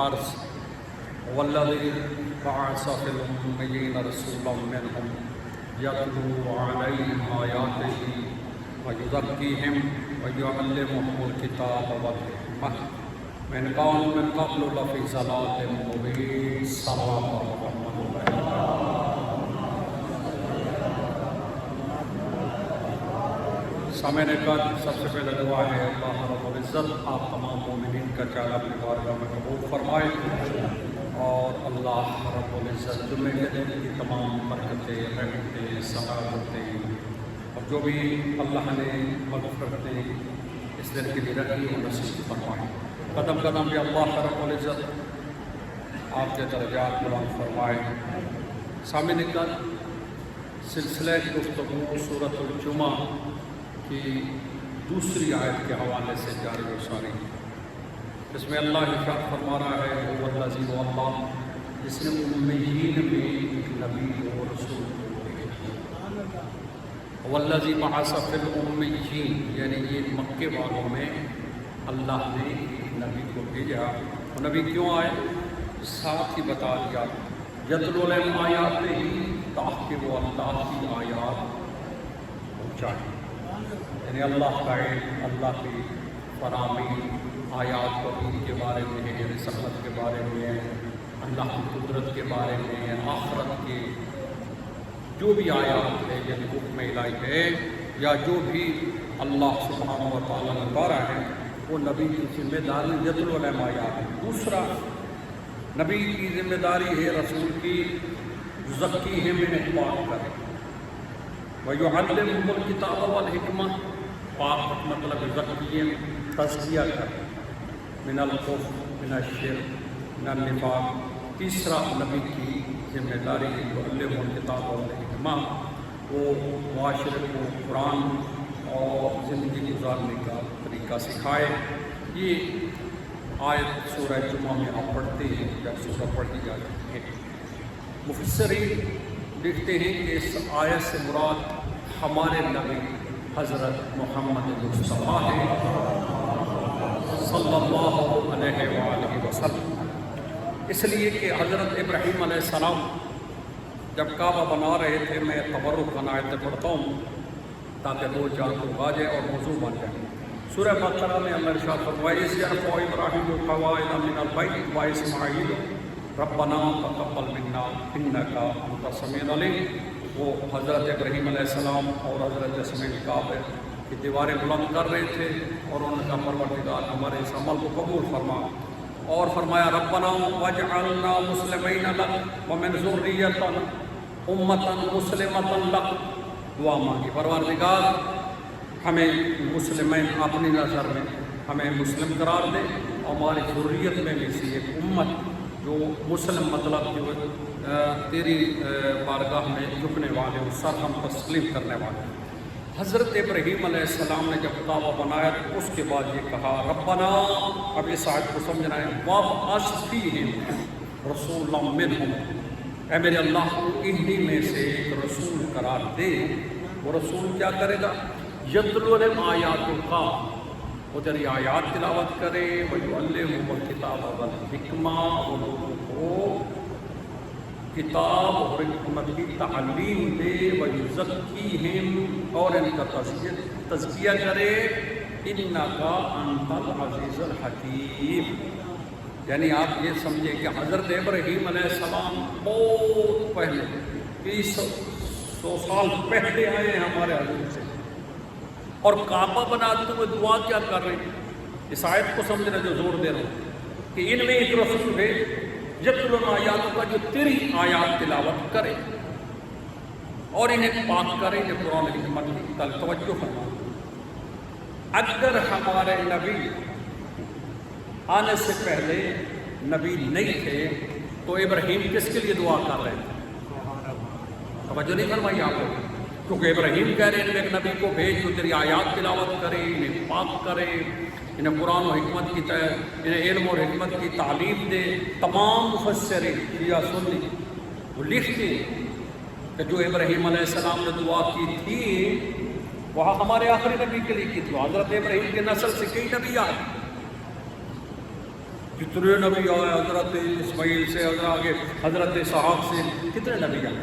عرض والذي بعث في الأميين رسولا منهم يتلو عليهم آياته ويزكيهم ويعلمهم الكتاب والحكمة وإن كانوا من قبل لفي ضلال مبين. السلام عليكم ورحمة الله. سامعین کا سب سے پہلے دعا ہے اللہ رب العزت آپ تمام مومنین کا چاہا اپنی بارگاہ میں قبول فرمائے اور اللہ رب العزت جمعے کے دن کی تمام برکتیں رحمتیں سعادتیں اور جو بھی اللہ نے مغفرتیں اس دن کے لیے رکھی وہ نصیب فرمائے. قدم قدم بھی اللہ رب العزت آپ کے درجات بلند فرمائے. سامعین کا سلسلہ گفتگو سورۃ الجمعہ کی دوسری آیت کے حوالے سے جاری و ساری. اس میں اللہ ارشاد فرما رہا ہے وہ اللہ اللہ جس نے امیین میں ایک نبی و رسول والذی بعث فی الامیین یعنی یہ مکے والوں میں اللہ نے ایک نبی کو بھیجا. وہ نبی کیوں آئے ساتھ ہی بتا دیا یتلو علیہم آیاتہ تاکہ وہ اللہ کی آیات پہنچائے. یعنی اللہ کا علم اللہ کی فراہمی آیات توحید کے بارے میں ہے, رسالت کے بارے میں ہے, اللہ کی قدرت کے بارے میں ہے, آخرت کے جو بھی آیات ہے یعنی حکم الہی ہے یا جو بھی اللہ سبحانہ و تعالیٰ نے اتارا ہے وہ نبی کی ذمہ داری یتلو علیہم آیات ہے. دوسرا نبی کی ذمہ داری ہے رسول کی یزکیہم انہیں پاک کرے وَيُعَلِّمُهُمُ الْكِتَابَ وَالْحِکْمَةَ پاک مطلب زکیہم تزکیہ کرے من الکفر من الشرک من النفاق. تیسرا نبی کی ذمہ داری ہے یعلمُهُمُ الْکِتَابَ وَالْحِکْمَةَ وہ معاشرے کو قرآن اور زندگی گزارنے کا طریقہ سکھائے. یہ آیت سورہ جمعہ میں آپ پڑھتے ہیں جب سورہ پڑھی جاتی ہے. مفسرین لکھتے ہیں کہ اس آیت سے مراد ہمارے نبی حضرت محمد مصطفیٰ ہے صلی اللہ علیہ وآلہ وسلم. اس لیے کہ حضرت ابراہیم علیہ السلام جب کعبہ بنا رہے تھے, میں تبرک کا آیتیں پڑھتا ہوں تاکہ دو چار لوگ آ جائیں اور موضوع بن جائیں. سورہ بقرہ میں اللہ ارشاد فرمایا اذ یرفع ابراہیم القواعد من البیت واسماعیل ربنا تقبل منا انک انت السمیع العلیم. وہ حضرت ابراہیم علیہ السلام اور حضرت اسماعیل کعبہ کی دیواریں بلند کر رہے تھے اور انہوں نے کہا پروردگار ہمارے اس عمل کو قبول فرما, اور فرمایا ربنا واجعلنا مسلمین لک ومن ذریتنا امۃ مسلمۃ لک. دعا مانگی پروردگار ہمیں مسلمین اپنی نظر میں ہمیں مسلم قرار دے اور ہماری ذریت میں بھی سے ایک امت جو مسلم مطلب جو تیری بارگاہ میں جھکنے والے اس سر ہم تسلیم کرنے والے. حضرت ابراہیم علیہ السلام نے جب کعبہ بنایا تو اس کے بعد یہ کہا ربنا, اب اس آیت کو سمجھنا ہے, وابعث فیہم رسولا منہم, اے میرے اللہ انہی میں سے ایک رسول قرار دے. وہ رسول کیا کرے گا یتلو علیہم آیاتک, وہ تیری آیات تلاوت کرے, وَيُعَلِّمُهُمُ الْكِتَابَ وَالْحِکْمَةَ, وہ لوگوں کو کتاب اور حکمت کی تعلیم دے, وَيُزَکِّیہم اور ان کا تزکیہ کرے, اِنَّکَ أَنْتَ الْعَزِیزُ الْحَکِیمُ. یعنی آپ یہ سمجھیں کہ حضرت ابراہیم علیہ السلام بہت پہلے 300 سال پہلے آئے ہیں ہمارے حضور سے, اور کعبہ بناتے ہوئے دعا کیا کر رہے ہیں. اس آیت کو سمجھنا جو زور دے رہے ہیں کہ ان میں ایک رسول ہے یتلو آیات کا جو تیری آیات تلاوت کرے اور انہیں پاک کرے, انہیں قرآن حکمت کی توجہ فرما. اگر ہمارے نبی آنے سے پہلے نبی نہیں تھے تو ابراہیم کس کے لیے دعا کر رہے تھے؟ توجہ نہیں فرمائی آپ کو, کیونکہ ابراہیم کہہ رہے ہیں ایک نبی کو بھیج جو تیری آیات تلاوت کرے, انہیں پاک کرے, انہیں قرآن و حکمت کی انہیں علم اور حکمت کی تعلیم دے. تمام مفسرین شیعہ سنی وہ لکھتے کہ جو ابراہیم علیہ السلام نے دعا کی تھی وہاں ہمارے آخری نبی کے لیے کی تھی. حضرت ابراہیم کے نسل سے کئی نبی آئے کتنے نبی آئے، حضرت اسماعیل سے آگے حضرت اسحاق سے کتنے نبی آئے،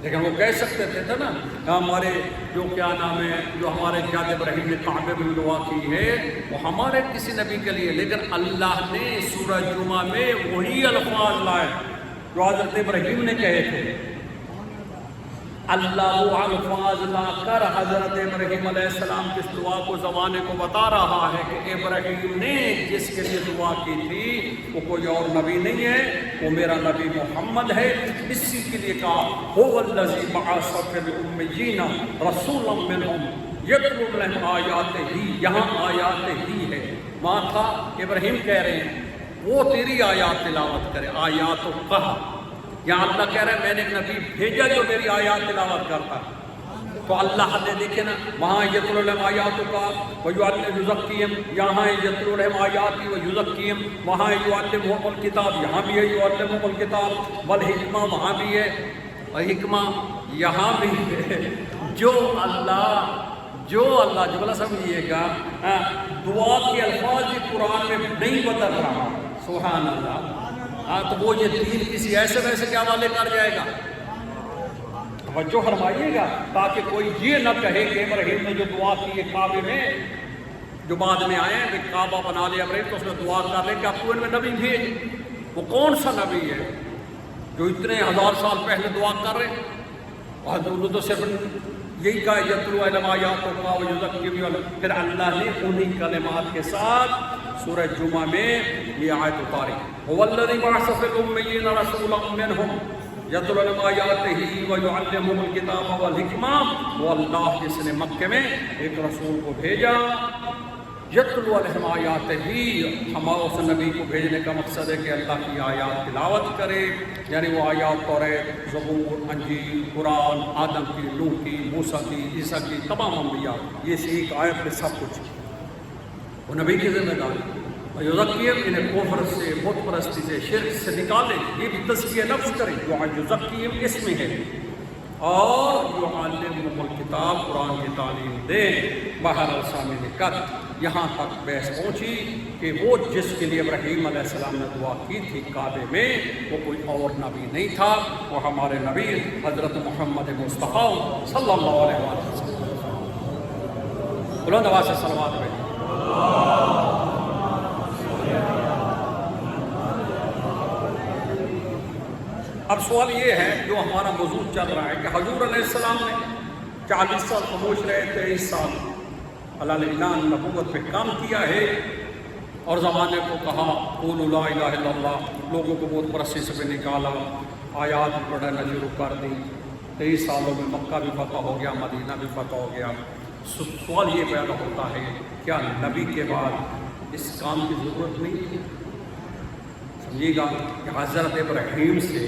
لیکن وہ کہہ سکتے تھے نا ہمارے جو کیا نام ہے، جو ہمارے جاد ابراہیم نے کعبے میں دعا کی ہے وہ ہمارے کسی نبی کے لیے، لیکن اللہ نے سورہ جمعہ میں وہی الفاظ لائے جو حضرت ابراہیم نے کہے تھے۔ اللہ وہ الفاظ لا کر حضرت ابراہیم علیہ السلام کی اس دعا کو زمانے کو بتا رہا ہے کہ ابراہیم نے جس کے لیے دعا کی تھی وہ کوئی اور نبی نہیں ہے، وہ میرا نبی محمد ہے۔ اسی کے لیے کہا هو الذی بعث فی الامیین رسولا منہم یتلو علیہم آیاتہ، یہاں آیات ہی ہے، وہاں تھا ابراہیم کہہ رہے ہیں وہ تیری آیات تلاوت کرے، آیات و کہا، یہاں اللہ کہہ رہا ہے میں نے ایک نبی بھیجا جو میری آیات تلاوت کرتا۔ تو اللہ نے دیکھے نا وہاں یتلو علیہم آیات کا ویعلمہم، یہاں یتلو علیہم آیاتی ویزکیہم، وہاں یعلمہم الکتاب، یہاں بھی ہے یعلمہم الکتاب والحکمہ، وہاں بھی ہے اور حکمہ یہاں بھی ہے۔ جو اللہ جو بلا سمجھیے گا دعا کے الفاظ بھی قرآن میں نہیں بدل رہا، سبحان اللہ۔ تو وہ یہ دین کسی ایسے ویسے کے حوالے کر جائے گا، توجہ فرمائیے گا، تاکہ کوئی یہ نہ کہے کہ ابراہیم نے جو دعا کی ہے کعبے میں، جو بعد میں آئے ہیں کہ کعبہ بنا لیا ابراہیم تو اس نے دعا کر لے کہ اب تو ان میں نبی بھیج۔ وہ کون سا نبی ہے جو اتنے ہزار سال پہلے دعا کر رہے ہیں؟ اور تو صرف یہی کہا یتلو علیہم آیاتہ ویزکیہم، پھر اللہ نے انہی کلمات کے ساتھ سورہ جمعہ میں یہ آیت اتاری، هو الذی بعث فی الامیین رسولا منہم یتلو علیہم آیاتہ ویعلمہم الکتاب والحکمہ۔ وہ اللہ جس نے مکے میں ایک رسول کو بھیجا، یتلو علیہم آیاتہ، ہمارا اس نبی کو بھیجنے کا مقصد ہے کہ اللہ کی آیات تلاوت کرے، یعنی وہ آیات توریت، زبور، انجیل، قرآن، آدم کی، نوح کی، موسیٰ کی، عیسیٰ کی، تمام انبیاء، یہ ایک آیت میں سب کچھ وہ نبی کی ذمہ داری۔ ویزکیہم، انہیں کفر سے، بت پرستی سے، شرک سے نکالے، یہ بھی تزکیہ نفس کرے، یزکیہم اس میں ہے، اور یعلمہم الکتاب، قرآن کی تعلیم دے۔ باہر سامنے کر یہاں تک بحث پہنچی کہ وہ جس کے لیے ابراہیم علیہ السلام نے دعا کی تھی کعبے میں وہ کوئی اور نبی نہیں تھا، وہ ہمارے نبی حضرت محمد مصطفیٰ صلی اللہ علیہ وسلم۔ بلند آواز سے صلوات میں۔ اب سوال یہ ہے جو ہمارا موضوع چل رہا ہے کہ حضور علیہ السلام نے 40 سال خاموش رہے، 23 سال اللہ نے اعلان نبوت پہ کام کیا ہے اور زمانے کو کہا قولوا لا الہ الا اللہ، لوگوں کو بت پرستی سے بھی نکالا، آیات پڑھنا شروع کر دی، 23 سالوں میں مکہ بھی فتح ہو گیا، مدینہ بھی فتح ہو گیا۔ سوال یہ پیدا ہوتا ہے کیا نبی کے بعد اس کام کی ضرورت نہیں ہے؟ سمجھیے گا کہ حضرت ابراہیم سے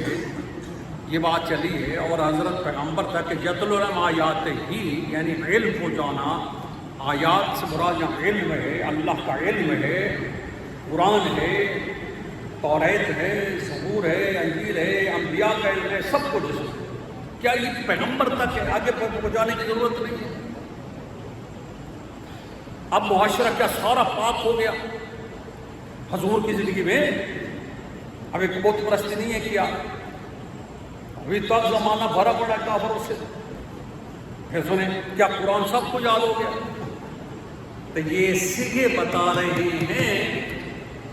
یہ بات چلی ہے اور حضرت پیغمبر تک کہ یتلو علیہم آیات ہی، یعنی علم کو جانا، آیات سے مراد یہاں علم ہے، اللہ کا علم ہے، قرآن ہے، توریت ہے، زبور ہے، انجیل ہے، انبیاء کا علم ہے، سب کچھ۔ کیا یہ پیغمبر تک ہے، آگے پہنچانے کی ضرورت نہیں ہے؟ اب معاشرہ کیا سارا پاک ہو گیا حضور کی زندگی میں؟ اب ایک بت پرستی نہیں ہے کیا، ابھی تک زمانہ بھرا پڑا کافروں سے۔ پھر سنیں کیا قرآن سب کو یاد ہو گیا؟ تو یہ سیدھے بتا رہے ہیں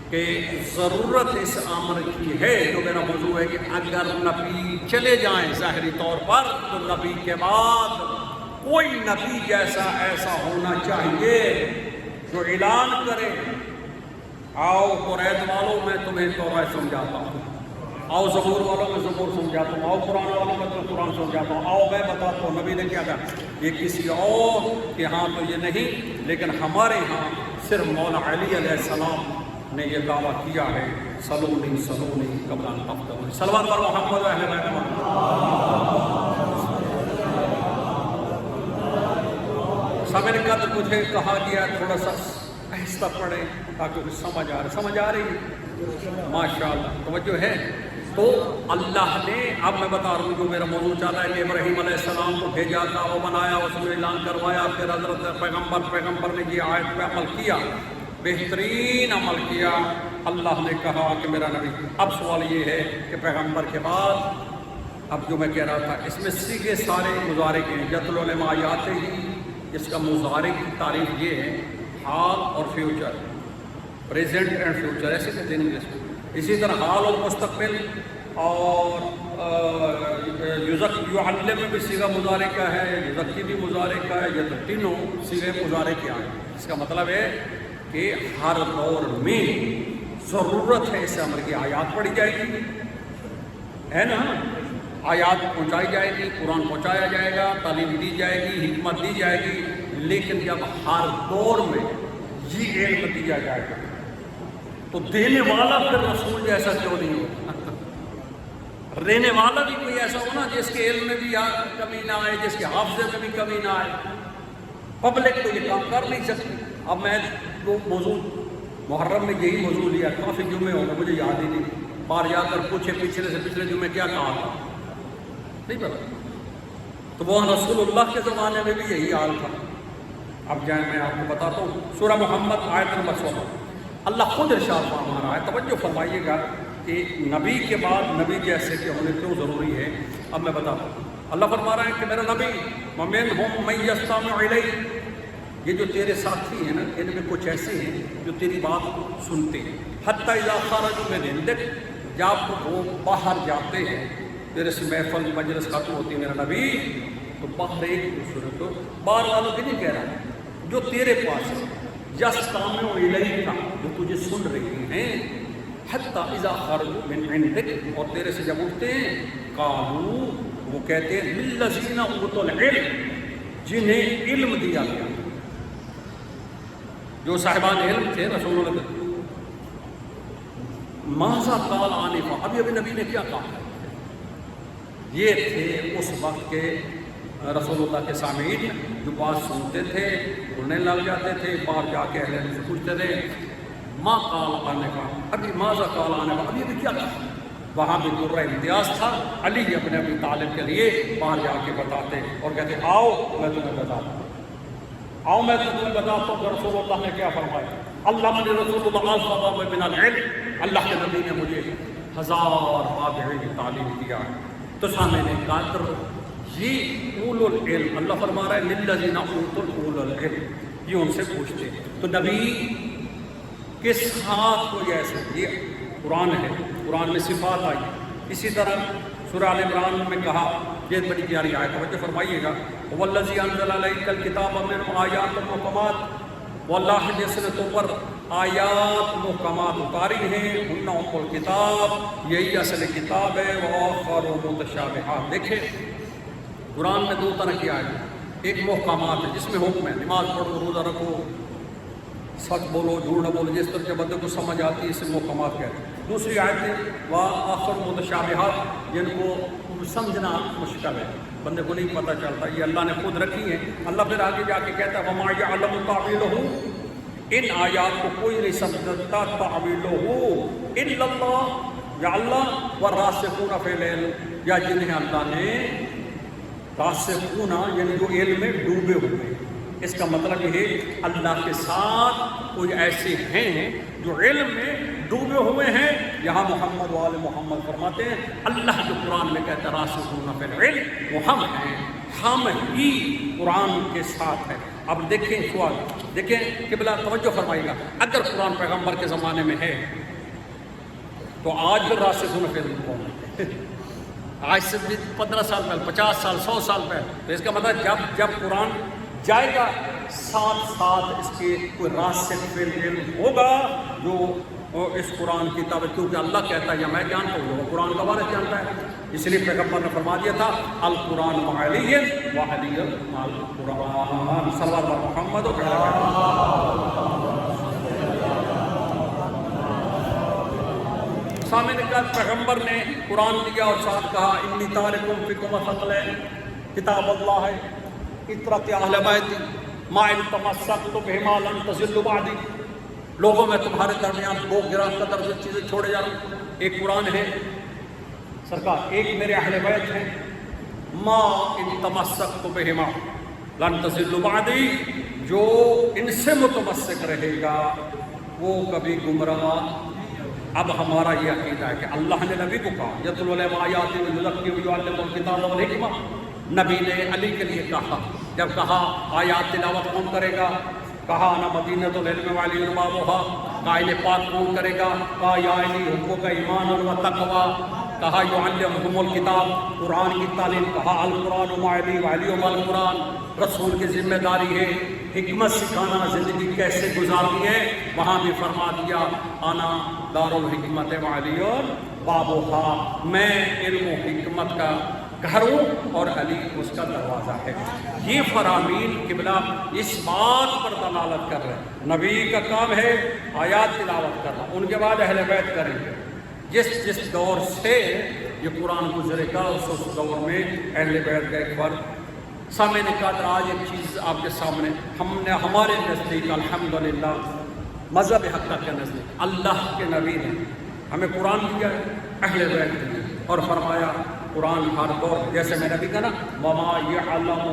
کہ ضرورت اس امر کی ہے، جو میرا موضوع ہے کہ اگر نبی چلے جائیں ظاہری طور پر تو نبی کے بعد کوئی نبی جیسا ایسا ہونا چاہیے جو اعلان کرے آؤ قریت والوں میں تمہیں توریت سمجھاتا ہوں، آؤ زبور والوں میں زبور سمجھاتا ہوں، آؤ قرآن والوں میں تمہیں قرآن سمجھاتا ہوں، آؤ میں بتاتا ہوں۔ نبی نے کیا کہا؟ یہ کسی اور کے ہاں تو یہ نہیں، لیکن ہمارے ہاں صرف مولا علی علیہ السلام نے یہ دعویٰ کیا ہے، صلونی قبل ان تفتنونی، صلوات پر محمد و اہل بیت محمد۔ سامنے قدر مجھے کہا گیا تھوڑا سا آہستہ پڑھیں تاکہ کچھ سمجھ آ رہی ہے، ماشاءاللہ توجہ ہے۔ تو اللہ نے، اب میں بتا رہا ہوں جو میرا موضوع چاہتا ہے کہ ابراہیم علیہ السلام کو بھیجا تھا، وہ بنایا، اس میں اعلان کروایا، پھر حضرت پیغمبر نے یہ آیت پہ عمل کیا، بہترین عمل کیا۔ اللہ نے کہا کہ میرا نبی. اب سوال یہ ہے کہ پیغمبر کے بعد اب جو میں کہہ رہا تھا اس میں سیگے سارے مضارع کے ہیں. یتلو علیہم آیاتہ ہی اس کا مضارع کی تعریف یہ ہے حال اور فیوچر، پریزنٹ اینڈ فیوچر ایسے کہتے ہیں انگلش میں. اسی طرح حال اور مستقبل اور یعلم میں بھی سیغہ مضارع کا ہے، یزکی بھی مضارع کا ہے. یہ تو تینوں سیغے مضارع کے آئے. اس کا مطلب ہے کہ ہر دور میں ضرورت ہے اس امر کی. آیات پڑھی جائے گی ہے نا، آیات پہنچائی جائے گی، قرآن پہنچایا جائے گا، تعلیم دی جائے گی، حکمت دی جائے گی. لیکن جب ہر دور میں یہ علم دیا جائے گا تو دینے والا پھر رسول جیسا کیوں نہیں ہوگا؟ رہنے والا بھی کوئی ایسا ہونا جس کے علم میں بھی کمی نہ آئے، جس کے حافظے میں بھی کمی نہ آئے. پبلک تو یہ کام کر نہیں سکتی. اب میں تو موضوع محرم میں یہی موضوع لیا، کافی جمعے ہو گئے مجھے یاد ہی نہیں. باہر جا کر پوچھے پچھلے سے پچھلے جمعے کیا کہا تھا نہیں پتا. تو وہ رسول اللہ کے زمانے میں بھی یہی حال تھا. اب جائیں میں آپ کو بتاتا ہوں. سورہ محمد آیت نمبر 16 اللہ خود ارشاد فرما رہا ہے. توجہ فرمائیے گا کہ نبی کے بعد نبی جیسے کے ہونے کیوں ضروری ہے. اب میں بتاتا ہوں. اللہ فرما رہا ہے کہ میرا نبی وَمِنْهُمْ مَن يَسْتَمِعُ إِلَيْكَ، یہ جو تیرے ساتھی ہیں نا ان میں کچھ ایسے ہیں جو تیری بات سنتے ہیں. حَتَّى إِذَا خَرَجُوا مِنْ عِنْدِكَ، جب وہ باہر جاتے ہیں تیرے سے محفل مجلس ختم ہوتی ہے میرا نبی تو باہر ایک دوسرے کو باہر والوں کی نہیں کہہ رہا جو تیرے پاس ہے. یَسْتَمِعُ إِلَيْكَ، جو تجھے سن رہی ہیں. حتیٰ اذا خرجوا من عندک، اور تیرے سے جب اٹھتے ہیں قالوا، وہ کہتے ہیں للذین اوتوا العلم، جنہیں علم دیا گیا، جو صاحبان علم تھے رسول اللہ. ماذا قال آنفا، ابھی نبی نے کیا کہا. یہ تھے اس وقت کے رسول اللہ کے سامعین جو بات سنتے تھے، بولنے لگ جاتے تھے. باہر جا کے اہل سے پوچھتے تھے ما قال آنے کا، ابھی ماذا قال آنے کا، ابھی کیا کہا. وہاں بھی درہ امتیاز تھا. علی اپنے ابی طالب کے لیے باہر جا کے بتاتے اور کہتے آؤ میں تمہیں بتاتا ہوں، آؤ میں تمہیں بتاتا ہوں کہ رسول اللہ نے کیا فرمایا. اللہ من رسول اللہ من العلم، اللہ کے نبی نے مجھے 1000 باب علم کی تعلیم دیا. تو سامنے نے کہا کر یہ اول العلم، اللہ فرما رہا ہے للذین اوتوا اول العلم، یہ ان سے پوچھتے. تو نبی کے ساتھ کوئی ایسے، یہ قرآن ہے، قرآن میں صفات آئی. اسی طرح سورہ آل عمران میں کہا، یہ بڑی پیاری آیت ہے، توجہ فرمائیے گا. والذی انزل علیک الکتاب منہ آیات محکمات، واللہ جس نے تو پر آیات محکمات اتاری ہیں، ہن ام الکتاب، یہی اصل کتاب ہے. وآخر متشابہات، دیکھیں قرآن میں دو طرح کی آیت، ایک محکمات ہے جس میں حکم ہے نماز پڑھو، روزہ رکھو، سچ بولو، جھوٹ نہ بولو، جس طرح کے بندے کو سمجھ آتی ہے اسے محکمات کہتے ہیں. دوسری آیت ہے وآخر متشابہات، جن کو سمجھنا مشکل ہے، بندے کو نہیں پتہ چلتا، یہ اللہ نے خود رکھی ہے. اللہ پھر آگے جا کے کہتا ہے وما یعلم تأویلہ، ان آیات کو کوئی نہیں سمجھتا تأویلہ الا اللہ، یا اللہ والراسخون فی العلم، یا جنہیں اللہ نے راسخون یعنی جو علم میں ڈوبے ہوئے. اس کا مطلب یہ ہے اللہ کے ساتھ کوئی ایسے ہیں جو علم میں ڈوبے ہوئے ہیں. یہاں محمد وآل محمد فرماتے ہیں اللہ جو قرآن میں کہتا ہے راسخون فی العلم، وہ ہم ہیں، ہم ہی قرآن کے ساتھ ہیں. اب دیکھیں سوال، دیکھیں قبلہ توجہ فرمائیے گا. اگر قرآن پیغمبر کے زمانے میں ہے تو آج پھر راسخون فی العلم کون ہے؟ آج سے بھی 15 سال پہلے، 50 سال، 100 سال پہلے. تو اس کا مطلب جب قرآن جائے گا ساتھ ساتھ اس کے کوئی راسخ فی العلم ہوگا جو اس قرآن کی تعبیر، کیونکہ اللہ کہتا ہے یا میں جانتا ہوں، وہ قرآن کا بارے جانتا ہے. اس لیے پیغمبر نے فرما دیا تھا القرآن مع علی و علی مع القرآن، صلی اللہ علیہ محمد. سامنے نے کہا پیغمبر نے قرآن دیا اور ساتھ کہا انی تارکم فیکم ثقلین، کتاب اللہ ہے، اطرت اہل بیتی ما ان تمسکتم بہما لن تضلوا بعدی. لوگوں میں تمہارے درمیان دو گراں قدر سے چیزیں چھوڑے جا رہا ہوں، ایک قرآن ہے سرکار، ایک میرے اہل بیت ہیں. ما ان تمسکتم بہما لن تضلوا بعدی، جو ان سے متمسک رہے گا وہ کبھی گمراہ اب ہمارا یہ عقیدہ ہے کہ اللہ نے نبی کو کہا یتلو علیہم آیاتی ویزکی ویعلمہم الکتاب والحکمہ، نبی نے علی کے لیے کہا، جب کہا آیات تلاوت کون کرے گا، کہا انا مدینۃ العلم وعلی بابھا، قائل پاک کون کرے گا، کہا یا علی حقوق ایمان و تقوی، کہا یعلمہم الکتاب، قرآن کی تعلیم، کہا القرآن مع علی وعلی مع القرآن، رسول کی ذمہ داری ہے حکمت سکھانا، زندگی کیسے گزارنی ہے، وہاں بھی فرما دیا انا دار الحکمت وعلی بابھا، میں علم و حکمت کا گھر ہوں اور علی اس کا دروازہ ہے۔ یہ فرامین قبلہ اس بات پر دلالت کر رہے ہیں، نبی کا کام ہے آیات تلاوت کرنا، ان کے بعد اہل بیت کریں گے۔ جس دور سے یہ قرآن گزرے گا اس دور میں اہل بیت کا ایک فرق سامنے کا۔ آج ایک چیز آپ کے سامنے ہمارے نزدیک الحمدللہ مذہب حق کے نزدیک اللہ کے نبی نے ہمیں قرآن دیا ہے، اہل بیت دیا اور فرمایا قرآن ہر دور، جیسے میں نبی کا نا وما یعلم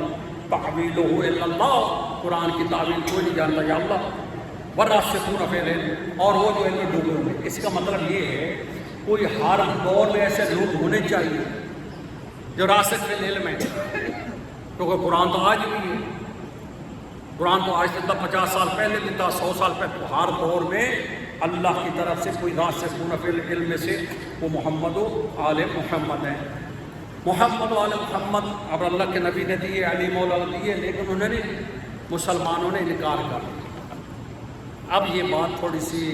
تأویلہ الا اللہ، قرآن کی تعویل کوئی نہیں جانتا یا اللہ، والراسخون فی العلم، اور وہ جو علم ڈوبے ہوئے۔ اس کا مطلب یہ ہے کوئی ہر دور میں ایسے لوگ ہونے چاہیے جو راسخ فی العلم ہے، کیونکہ قرآن تو آج بھی ہے، قرآن تو آج سے 50 سال پہلے بھی تھا، 100 سال پہلے، تو ہر دور میں اللہ کی طرف سے کوئی راسخون فی العلم میں سے وہ محمد و آل محمد ہیں۔ محمد و آل محمد اب اللہ کے نبی نے دیے، علی مولا نے دیے، لیکن انہوں نے مسلمانوں نے انکار کر دیا۔ اب یہ بات تھوڑی سی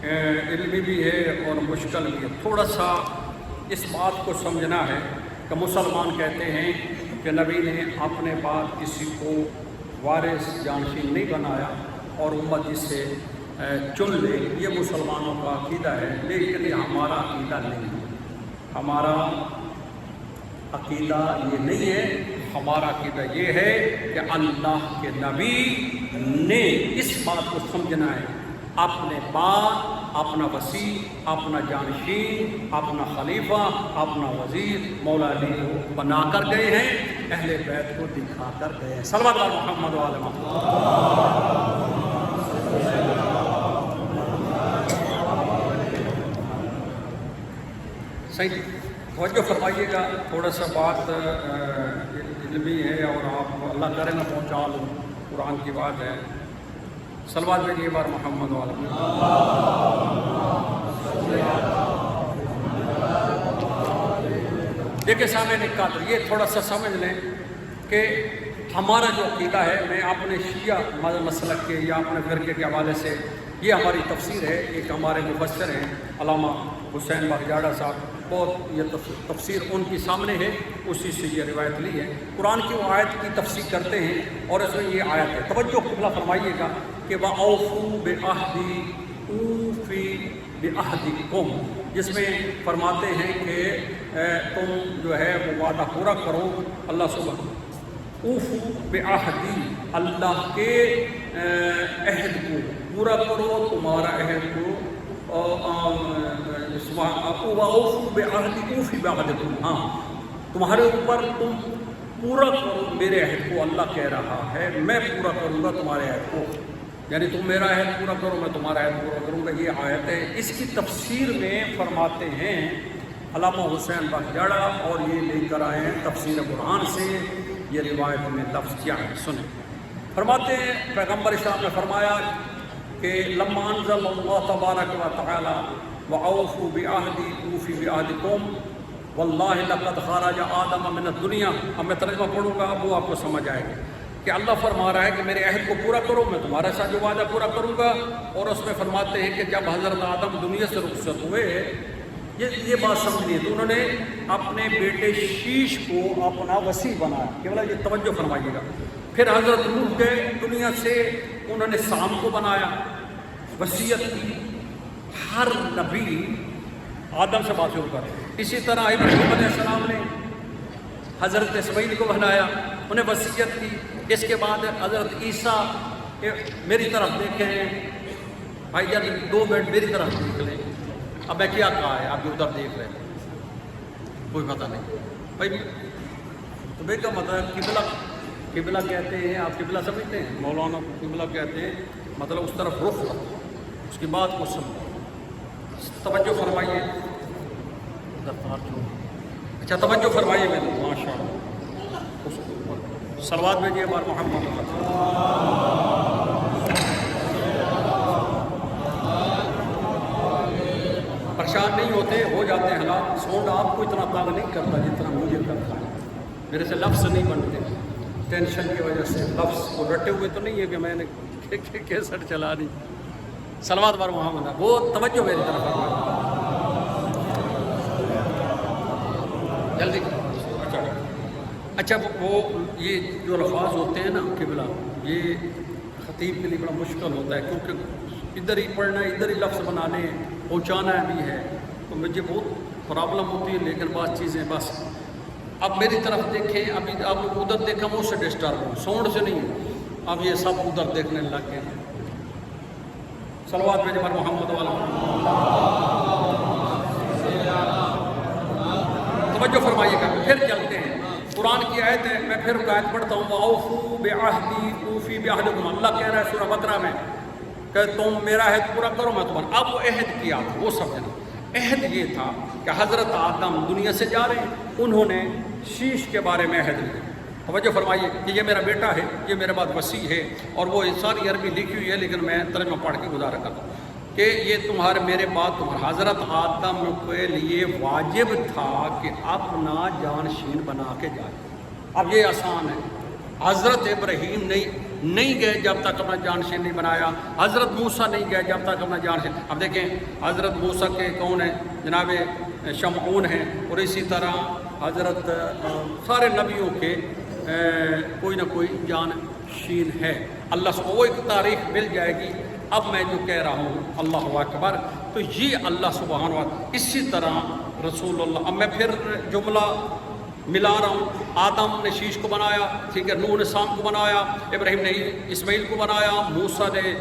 علمی بھی ہے اور مشکل بھی ہے، تھوڑا سا اس بات کو سمجھنا ہے کہ مسلمان کہتے ہیں کہ نبی نے اپنے بعد کسی کو وارث جانشین نہیں بنایا اور امت جس سے چن لے، یہ مسلمانوں کا عقیدہ ہے، لیکن یہ ہمارا عقیدہ نہیں ہے۔ ہمارا عقیدہ یہ نہیں ہے، ہمارا عقیدہ یہ ہے کہ اللہ کے نبی نے اس بات کو سمجھنا ہے، اپنے بعد اپنا وسیع، اپنا جانشین، اپنا خلیفہ، اپنا وزیر مولا علی کو بنا کر گئے ہیں، اہل بیت کو دکھا کر گئے ہیں۔ صلوات اللہ محمد و آل محمد۔ صحیح توجہ فرمائیے گا، تھوڑا سا بات علمی ہے اور آپ اللہ کرے نہ پہنچا لوں، قرآن کی بات ہے۔ صلوات بھیجیے بار محمد و آل محمد۔ دیکھیں سامنے نکات، یہ تھوڑا سا سمجھ لیں کہ ہمارا جو عقیدہ ہے، میں اپنے شیعہ مسلک کے یا اپنے فرقے کے حوالے سے یہ ہماری تفسیر ہے۔ ایک ہمارے مفسر ہیں علامہ حسین بخجاڑا صاحب، بہت یہ تفسیر ان کی سامنے ہے، اسی سے یہ روایت لی ہے۔ قرآن کی وہ آیت کی تفسیر کرتے ہیں اور اس میں یہ آیت ہے، توجہ قبلہ فرمائیے گا کہ وَأَوْفُوا بِعَهْدِي أُوفِ بِعَهْدِكُمْ، جس میں فرماتے ہیں کہ تم جو ہے وہ وعدہ پورا کرو، اللہ سبحانہ اوفوا بعہدی، اللہ کے عہد کو پورا کرو، تمہارا عہد کو اوفوا بعہدی اوفی بعہدکم، ہاں تمہارے اوپر تم پورا کرو میرے عہد کو، اللہ کہہ رہا ہے میں پورا کروں گا تمہارے عہد کو، یعنی تم میرا عہد پورا کرو میں تمہارا عہد پورا کروں گا، یہ آیت ہے۔ اس کی تفسیر میں فرماتے ہیں علامہ حسین بخجاڑا، اور یہ لے کر آئے ہیں تفسیر قرآن سے، یہ روایت میں لفظ کیا ہے سنیں۔ فرماتے ہیں پیغمبر اسلام نے فرمایا کہ لما انزل اللہ تبارک و تعالی وَأَوْفُوا بِعَهْدِي أُوفِ بِعَهْدِكُمْ وَاللَّهِ لَقَدْ خَرَجَ آدَمَ مِنَ الدُّنْيَا، اب میں ترجمہ پڑھوں گا، اب وہ آپ کو سمجھ آئے گا کہ اللہ فرما رہا ہے کہ میرے عہد کو پورا کرو، میں تمہارے ساتھ جو وعدہ پورا کروں گا، اور اس میں فرماتے ہیں کہ جب حضرت آدم دنیا سے رخصت ہوئے، یہ بات سمجھنی ہے، تو انہوں نے اپنے بیٹے شیش کو اپنا وسیع بنایا، کہ بلا یہ توجہ فرمائیے گا۔ پھر حضرت نوح گئے دنیا سے، انہوں نے سام کو بنایا، وصیت کی، ہر نبی آدم سے بات شروع کرے۔ اسی طرح ابراہیم علیہ السلام نے حضرت اسماعیل کو بنایا، انہیں وصیت کی۔ اس کے بعد حضرت عیسیٰ میری طرف دیکھیں، بھائی جان 2 منٹ میری طرف دیکھ لیں، اب میں کیا کہا ہے آپ جو ادھر دیکھ رہے ہیں کوئی پتہ نہیں بھائی، تو بے کا مطلب قبلہ کہتے ہیں، آپ قبلہ سمجھتے ہیں، مولانا کو قبلہ کہتے ہیں، مطلب اس طرف رخ رکھو، اس کی بات کو سمجھو، توجہ فرمائیے، اچھا توجہ فرمائیے میرے، ماشاء اللہ صلوات بھیجیے بار محمد۔ پریشان نہیں ہوتے، ہو جاتے ہیں حالات، ساؤنڈ آپ کو اتنا تنگ نہیں کرتا جتنا مجھے کرتا ہے، میرے سے لفظ نہیں بنتے ٹینشن کی وجہ سے، لفظ کو رٹے ہوئے تو نہیں ہے کہ میں نے کیسٹ چلا دی۔ صلوات بار محمد، وہ توجہ میری طرف فرمائیں جلدی۔ اچھا وہ یہ جو الفاظ ہوتے ہیں نا قبلہ، یہ خطیب کے لیے بڑا مشکل ہوتا ہے، کیونکہ ادھر ہی پڑھنا ہے، ادھر ہی لفظ بنانے پہنچانا بھی ہے، تو مجھے بہت پرابلم ہوتی ہے، لیکن بعض چیزیں بس اب میری طرف دیکھیں، ابھی آپ لوگ ادھر دیکھا مجھ سے ڈسٹرب ہوں، ساؤنڈ سے نہیں، اب یہ سب ادھر دیکھنے لگ گئے ہیں۔ صلوات بھیجے پر محمد والا، توجہ فرمائیے گا، پھر چلتے ہیں قرآن کی آیت ہے، میں پھر آیت پڑھتا ہوں، وَأَوْفُوا بِعَهْدِي أُوفِ بِعَهْدِكُمْ، اللہ کہہ رہا ہے سورہ بقرہ میں کہ تم میرا عہد پورا کرو میں تمہارا۔ اب وہ عہد کیا تھا وہ سمجھنا، عہد یہ تھا کہ حضرت آدم دنیا سے جا رہے ہیں، انہوں نے شیش کے بارے میں عہد لیا۔ توجہ فرمائیے کہ یہ میرا بیٹا ہے، یہ میرے بعد وسیع ہے، اور وہ ساری عربی لکھی ہوئی ہے لیکن میں ترجمہ پڑھ کے گزارا کرتا ہوں کہ یہ تمہارے میرے بعد تمہارا حضرت آدم کے لیے واجب تھا کہ اپنا جانشین بنا کے جائے۔ اب یہ آسان ہے، حضرت ابراہیم نہیں گئے جب تک اپنا جانشین نہیں بنایا، حضرت موسیٰ نہیں گئے جب تک اپنا جانشین۔ اب دیکھیں حضرت موسیٰ کے کون ہیں؟ جناب شمعون ہیں، اور اسی طرح حضرت سارے نبیوں کے کوئی نہ کوئی جانشین ہے، اللہ سے وہ ایک تاریخ مل جائے گی۔ اب میں جو کہہ رہا ہوں اللہ اکبر، تو یہ اللہ سبحانہ و تعالیٰ، اسی طرح رسول اللہ۔ اب میں پھر جملہ ملا رہا ہوں، آدم نے شیش کو بنایا، ٹھیک ہے، نوح نے سام کو بنایا، ابراہیم نے اسماعیل کو بنایا، موسیٰ نے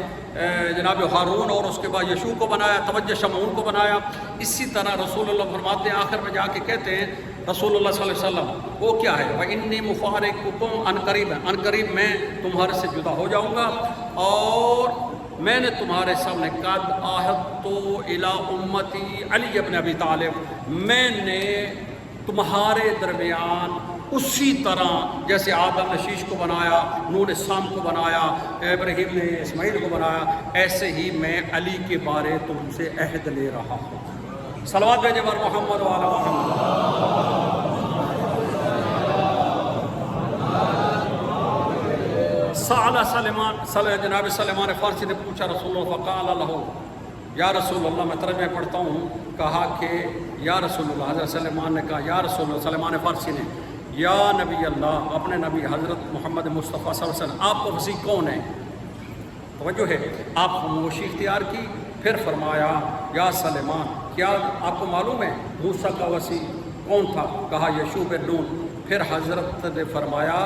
جناب ہارون اور اس کے بعد یشوع کو بنایا، توجہ شمعون کو بنایا۔ اسی طرح رسول اللہ فرماتے ہیں، آخر میں جا کے کہتے ہیں رسول اللہ صلی اللہ علیہ وسلم، وہ کیا ہے؟ وَإِنِّي مُفَارِقُكُمْ عَنْ قَرِيبٍ، عن قریب میں تمہارے سے جدا ہو جاؤں گا، اور میں نے تمہارے سامنے قد عہدت الی امتی علی ابن ابی طالب، میں نے تمہارے درمیان اسی طرح جیسے آدم نے شیش کو بنایا، نوح نے سام کو بنایا، ابراہیم نے اسماعیل کو بنایا، ایسے ہی میں علی کے بارے تم سے عہد لے رہا ہوں۔ صلوات بھیجے بر محمد وعلی محمد۔ جناب سلیمان فارسی نے پوچھا رسول اللہ، فقال لہ، یا رسول اللہ، میں ترجمہ پڑھتا ہوں، کہا کہ یا رسول اللہ، حضرت سلیمان نے کہا یا رسول اللہ، سلیمان فارسی نے، یا نبی اللہ، اپنے نبی حضرت محمد مصطفیٰ صلی اللہ علیہ وسلم، آپ کا وسیع کون ہے؟ توجہ ہے، آپ خاموشی اختیار کی، پھر فرمایا یا سلیمان، کیا آپ کو معلوم ہے موسیٰ کا وسیع کون تھا؟ کہا یشوع بن نون۔ پھر حضرت نے فرمایا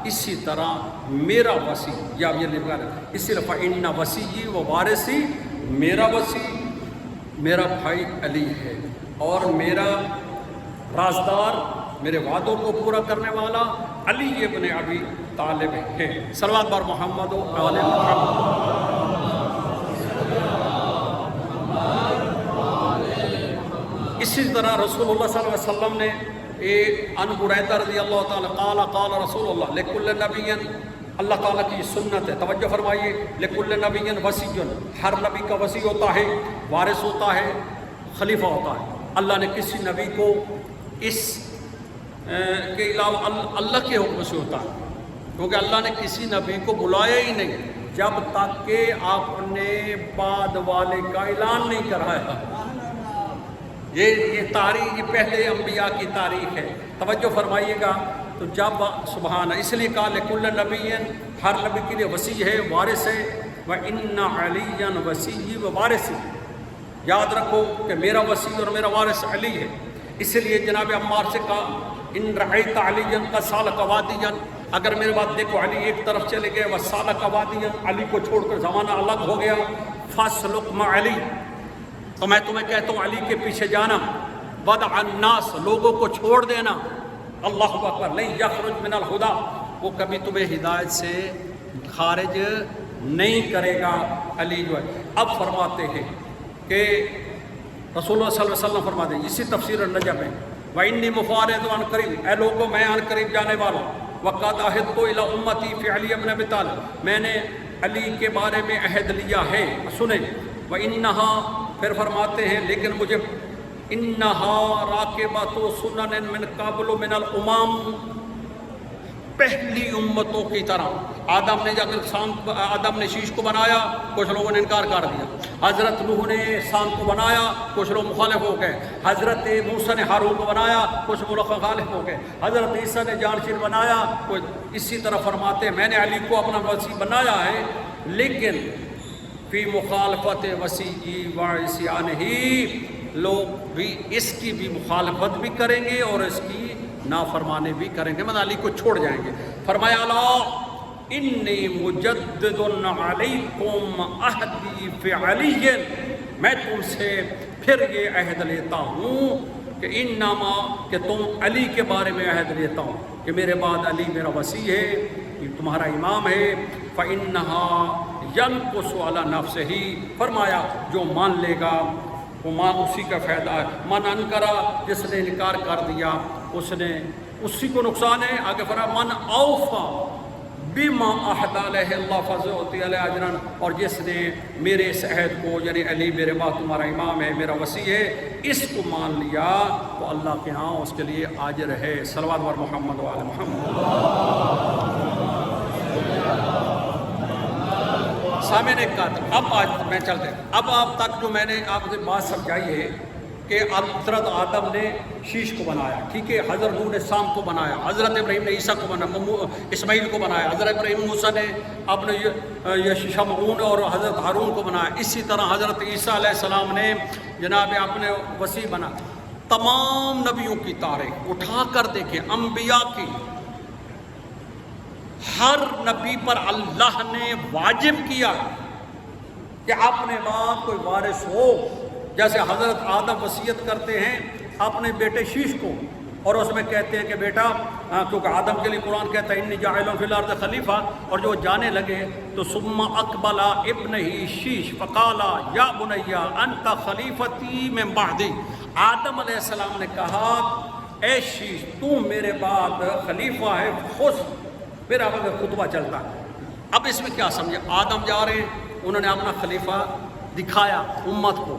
اسی طرح میرا وسیع، یا یہ لکھا ہے اسی طرح فإن وسیعی و وارثی، میرا وسیع میرا بھائی علی ہے، اور میرا رازدار، میرے وعدوں کو پورا کرنے والا علی ابن ابی طالب ہے۔ صلوات بر محمد و آل محمد۔ اسی طرح رسول اللہ صلی اللہ علیہ وسلم نے ان بریدہ رضی اللہ تعالیٰ قال رسول اللہ لکل نبی، اللہ تعالیٰ کی سنت ہے، توجہ فرمائیے، لکل نبی وسیع، ہر نبی کا وسیع ہوتا ہے، وارث ہوتا ہے، خلیفہ ہوتا ہے۔ اللہ نے کسی نبی کو اس کے علاوہ اللہ کے حکم سے ہوتا ہے، کیونکہ اللہ نے کسی نبی کو بلایا ہی نہیں جب تک کہ آپ نے بعد والے کا اعلان نہیں کرایا۔ یہ تاریخ، یہ پہلے انبیاء کی تاریخ ہے، توجہ فرمائیے گا۔ تو جب سبحانہ، اس لیے کہا لکل نبی، ہر نبی کے لیے وسیع ہے، وارث ہے، وَإِنَّ عَلِيًّا وَسِيِّي وَوَارِثِي، یاد رکھو کہ میرا وسیع اور میرا وارث علی ہے۔ اس لیے جناب عمار سے کہا ان رأیت علیًا قد سالک وادیًا، اگر میرے بات دیکھو علی ایک طرف چلے گئے، وسالک وادیًا، علی کو چھوڑ کر زمانہ الگ ہو گیا، فاسلک مع علی، تو میں تمہیں کہتا ہوں علی کے پیچھے جانا، ودع الناس، لوگوں کو چھوڑ دینا، اللہ اکبر، لن یخرج من الہدی، وہ کبھی تمہیں ہدایت سے خارج نہیں کرے گا علی جو ہے۔ اب فرماتے ہیں کہ رسول اللہ صلی اللہ علیہ وسلم فرما دیں اسی تفسیر النجم میں وَإِنِّي مُفَارِضٌ عَنْ قَرِيب، اے لوگوں میں عن قریب جانے والا ہوں، وَقَدْ عَهِدتُّ إِلَىٰ أُمَّتِي فِي عَلِيِّ بْنِ أَبِي طَالِبٍ، میں نے علی کے بارے میں عہد لیا ہے۔ سنیں وَإِنَّهَا، پھر فرماتے ہیں لیکن مجھے إِنَّهَا رَاكِبَةُ سُنَنٍ مِّن قَبْلُ مِنَ الْأُمَمِ، پہلی امتوں کی طرح آدم نے جب آدم نے شیش کو بنایا، کچھ لوگوں نے انکار کر دیا، حضرت نوح نے سام کو بنایا، کچھ لوگ مخالف ہو گئے، حضرت موسیٰ نے ہارون کو بنایا، کچھ مخالف ہو گئے، حضرت عیسیٰ نے جانشین بنایا، کوئی اسی طرح فرماتے ہیں میں نے علی کو اپنا وسیع بنایا ہے، لیکن فی مخالفت وسیعی وعصیانہ، لوگ بھی اس کی بھی مخالفت بھی کریں گے اور اس کی نافرمانی بھی کریں گے، علی کو چھوڑ جائیں گے۔ فرمایا الا انی مجدد علیکم عہدی فی علی، میں تم سے پھر یہ عہد لیتا ہوں کہ انما، کہ تم علی کے بارے میں عہد لیتا ہوں کہ میرے بعد علی میرا وسیع ہے، یہ تمہارا امام ہے۔ فإنہا ینقص علی نفسہ، فرمایا جو مان لے گا وہ مان اسی کا فائدہ ہے، من انکرا، جس نے انکار کر دیا اس نے اسی کو نقصان ہے۔ آگے فرمایا من اوفا بما عہد علیہ اللہ فضل علیہ اجرا، اور جس نے میرے اس عہد کو، یعنی علی میرے بعد تمہارا امام ہے، میرا وسیع ہے، اس کو مان لیا تو اللہ کے ہاں اس کے لیے اجر ہے۔ صلوات بر محمد وعلی محمد۔ سامنے کا اب آج میں چلتے ہیں، اب آپ تک جو میں نے آپ سے بات سمجھائی ہے کہ حضرت آدم نے شیش کو بنایا، ٹھیک ہے، حضرت نوح نے سام کو بنایا، حضرت ابراہیم نے عیسیٰ کو بنایا، اسماعیل کو بنایا، حضرت ابراہیم موسیٰ نے اپنے یشمعون اور حضرت ہارون کو بنایا، اسی طرح حضرت عیسیٰ علیہ السلام نے جناب اپنے وسیع بنا۔ تمام نبیوں کی تاریخ اٹھا کر دیکھیں، انبیاء کی، ہر نبی پر اللہ نے واجب کیا کہ اپنے بعد کوئی وارث ہو، جیسے حضرت آدم وصیت کرتے ہیں اپنے بیٹے شیش کو، اور اس میں کہتے ہیں کہ بیٹا، کیونکہ آدم کے لیے قرآن کہتا ہے انی جاعل فی الارض خلیفہ، اور جو جانے لگے تو ثم اقبل ابنہ شیش فقال یا بنی انت خلیفتی من بعدی، آدم علیہ السلام نے کہا اے شیش تو میرے بعد خلیفہ ہے، خوش، پھر آپ کا خطبہ چلتا ہے۔ اب اس میں کیا سمجھے، آدم جا رہے ہیں انہوں نے اپنا خلیفہ دکھایا امت کو،